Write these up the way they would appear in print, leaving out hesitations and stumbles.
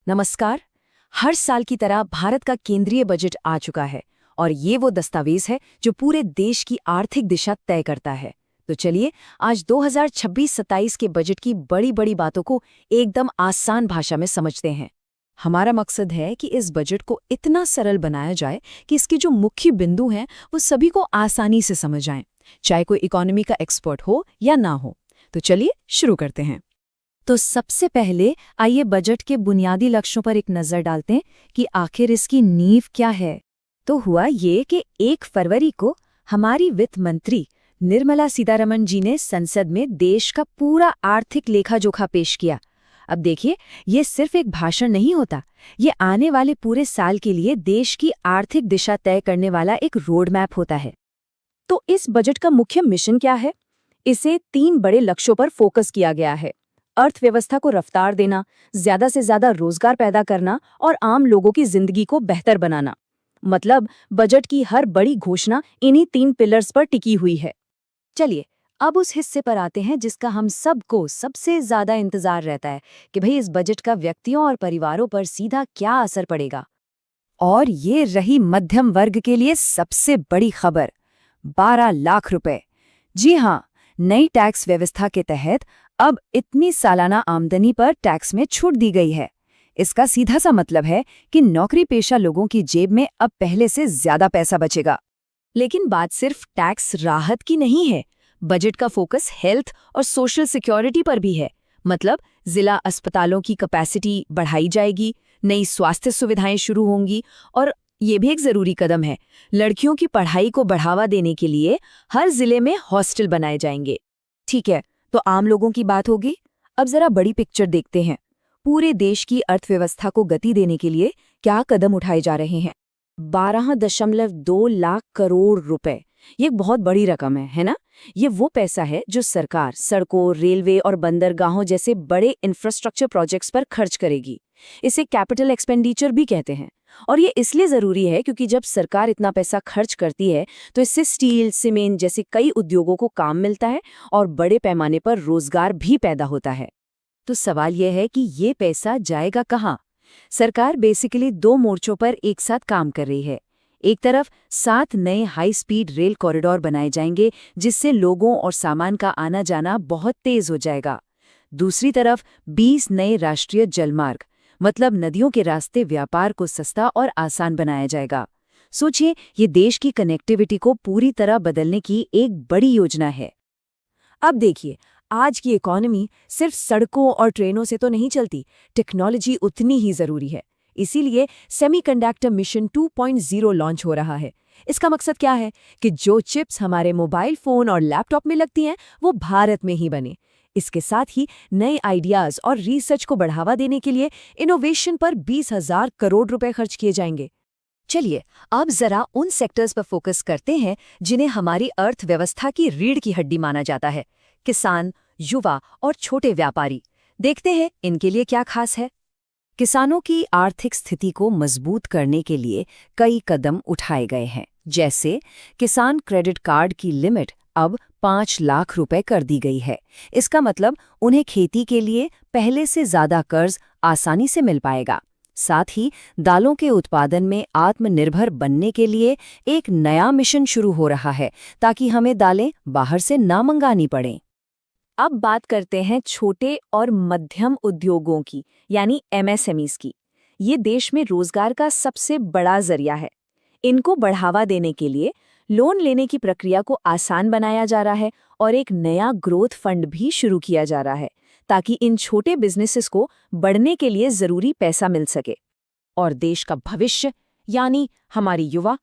नमस्कार। हर साल की तरह भारत का केंद्रीय बजट आ चुका है और ये वो दस्तावेज है जो पूरे देश की आर्थिक दिशा तय करता है। तो चलिए आज 2026-27 के बजट की बड़ी-बड़ी बातों को एकदम आसान भाषा में समझते हैं। हमारा मकसद है कि इस बजट को इतना सरल बनाया जाए कि इसके जो मुख्य बिंदु हैं वो सभी को आसानी से समझ आएं, चाहे कोई इकोनॉमी का एक्सपर्ट हो या ना हो। तो चलिए शुरू करते हैं। तो सबसे पहले आइए बजट के बुनियादी लक्ष्यों पर एक नज़र डालते हैं कि आखिर इसकी नींव क्या है। तो हुआ ये कि 1 फरवरी को हमारी वित्त मंत्री निर्मला सीतारमण जी ने संसद में देश का पूरा आर्थिक लेखा-जोखा पेश किया। अब देखिए, ये सिर्फ एक भाषण नहीं होता, ये आने वाले पूरे साल के लिए देश की आर्थिक दिशा तय करने वाला एक रोड मैप होता है। तो इस बजट का मुख्य मिशन क्या है? इसे 3 बड़े लक्ष्यों पर फोकस किया गया है। अर्थव्यवस्था को रफ्तार देना, ज्यादा से ज्यादा रोजगार पैदा करना और आम लोगों की जिंदगी को बेहतर बनाना। मतलब बजट की हर बड़ी घोषणा इन्हीं 3 पिलर्स पर टिकी हुई है। चलिए अब उस हिस्से पर आते हैं जिसका हम सबको सबसे ज्यादा इंतजार रहता है कि भाई इस बजट का व्यक्तियों और परिवारों पर सीधा क्या असर पड़ेगा। और ये रही मध्यम वर्ग के लिए सबसे बड़ी खबर, 12 लाख रुपए। जी हाँ, नई टैक्स व्यवस्था के तहत अब इतनी सालाना आमदनी पर टैक्स में छूट दी गई है। इसका सीधा सा मतलब है कि नौकरी पेशा लोगों की जेब में अब पहले से ज्यादा पैसा बचेगा। लेकिन बात सिर्फ टैक्स राहत की नहीं है, बजट का फोकस हेल्थ और सोशल सिक्योरिटी पर भी है। मतलब जिला अस्पतालों की कैपेसिटी बढ़ाई जाएगी, नई स्वास्थ्य सुविधाएं शुरू होंगी और ये भी एक जरूरी कदम है, लड़कियों की पढ़ाई को बढ़ावा देने के लिए हर जिले में हॉस्टल बनाए जाएंगे। ठीक है, तो आम लोगों की बात होगी। अब जरा बड़ी पिक्चर देखते हैं। पूरे देश की अर्थव्यवस्था को गति देने के लिए क्या कदम उठाए जा रहे हैं। 12.2 लाख करोड़ रुपए, ये एक बहुत बड़ी रकम है ना? ये वो पैसा है जो सरकार सड़कों, रेलवे और बंदरगाहों जैसे बड़े इंफ्रास्ट्रक्चर प्रोजेक्ट्स पर खर्च करेगी। इसे कैपिटल एक्सपेंडिचर भी कहते हैं। और ये इसलिए जरूरी है क्योंकि जब सरकार इतना पैसा खर्च करती है तो इससे स्टील, सीमेंट जैसे कई उद्योगों को काम मिलता है और बड़े पैमाने पर रोजगार भी पैदा होता है। तो सवाल यह है कि ये पैसा जाएगा कहाँ? सरकार बेसिकली 2 मोर्चों पर एक साथ काम कर रही है। एक तरफ 7 नए हाई स्पीड रेल कॉरिडोर बनाए जाएंगे जिससे लोगों और सामान का आना जाना बहुत तेज हो जाएगा। दूसरी तरफ 20 नए राष्ट्रीय जलमार्ग, मतलब नदियों के रास्ते व्यापार को सस्ता और आसान बनाया जाएगा। सोचिए, ये देश की कनेक्टिविटी को पूरी तरह बदलने की एक बड़ी योजना है। अब देखिए, आज की इकोनॉमी सिर्फ सड़कों और ट्रेनों से तो नहीं चलती, टेक्नोलॉजी उतनी ही जरूरी है। इसीलिए सेमीकंडक्टर मिशन 2.0 लॉन्च हो रहा है। इसका मकसद क्या है कि जो चिप्स हमारे मोबाइल फोन और लैपटॉप में लगती हैं वो भारत में ही बने। इसके साथ ही नए आइडियाज और रिसर्च को बढ़ावा देने के लिए इनोवेशन पर 20,000 करोड़ रुपए खर्च किए जाएंगे। चलिए अब जरा उन सेक्टर्स पर फोकस करते हैं जिन्हें हमारी अर्थव्यवस्था की रीढ़ की हड्डी माना जाता है, किसान, युवा और छोटे व्यापारी। देखते हैं इनके लिए क्या खास है। किसानों की आर्थिक स्थिति को मजबूत करने के लिए कई कदम उठाए गए हैं। जैसे किसान क्रेडिट कार्ड की लिमिट अब 5 लाख रुपए कर दी गई है। इसका मतलब उन्हें खेती के लिए पहले से ज्यादा कर्ज आसानी से मिल पाएगा। साथ ही दालों के उत्पादन में आत्मनिर्भर बनने के लिए एक नया मिशन शुरू हो रहा है ताकि हमें दालें बाहर से ना मंगानी पड़ें। अब बात करते हैं छोटे और मध्यम उद्योगों की, यानी MSMEs की। ये देश में रोजगार का सबसे बड़ा जरिया है। इनको बढ़ावा देने के लिए लोन लेने की प्रक्रिया को आसान बनाया जा रहा है और एक नया ग्रोथ फंड भी शुरू किया जा रहा है ताकि इन छोटे बिजनेसेस को बढ़ने के लिए जरूरी पैसा मिल सके। और देश का भविष्य यानी हमारी युवा,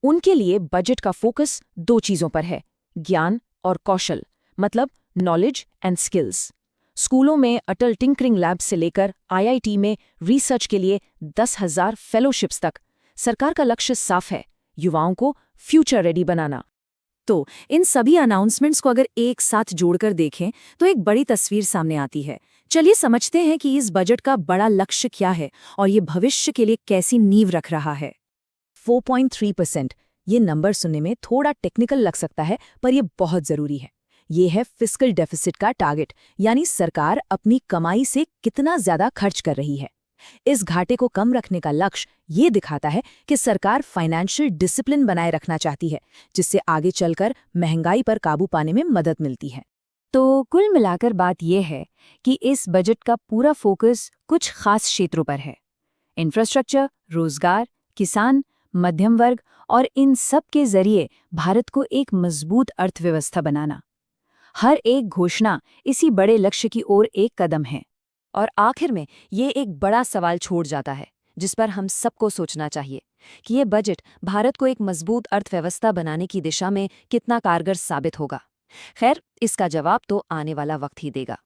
उनके लिए बजट का फोकस 2 चीजों पर है, ज्ञान और कौशल, मतलब नॉलेज एंड स्किल्स। स्कूलों में अटल टिंकरिंग लैब से लेकर IIT में रिसर्च के लिए 10,000 फेलोशिप्स तक। सरकार का लक्ष्य साफ है, युवाओं को फ्यूचर रेडी बनाना। तो इन सभी अनाउंसमेंट्स को अगर एक साथ जोड़कर देखें तो एक बड़ी तस्वीर सामने आती है। चलिए समझते हैं कि इस बजट का बड़ा लक्ष्य क्या है और ये भविष्य के लिए कैसी नींव रख रहा है। 4.3%, ये नंबर सुनने में थोड़ा टेक्निकल लग सकता है पर यह बहुत जरूरी है। ये है फिस्कल डेफिसिट का टारगेट, यानी सरकार अपनी कमाई से कितना ज्यादा खर्च कर रही है। इस घाटे को कम रखने का लक्ष्य ये दिखाता है कि सरकार फाइनेंशियल डिसिप्लिन बनाए रखना चाहती है, जिससे आगे चलकर महंगाई पर काबू पाने में मदद मिलती है। तो कुल मिलाकर बात यह है कि इस बजट का पूरा फोकस कुछ खास क्षेत्रों पर है। इंफ्रास्ट्रक्चर, रोजगार, किसान, मध्यम वर्ग और इन सब के जरिए भारत को एक मजबूत अर्थव्यवस्था बनाना। हर एक घोषणा इसी बड़े लक्ष्य की ओर एक कदम है। और आखिर में ये एक बड़ा सवाल छोड़ जाता है, जिस पर हम सबको सोचना चाहिए कि ये बजट भारत को एक मजबूत अर्थव्यवस्था बनाने की दिशा में कितना कारगर साबित होगा। खैर, इसका जवाब तो आने वाला वक्त ही देगा।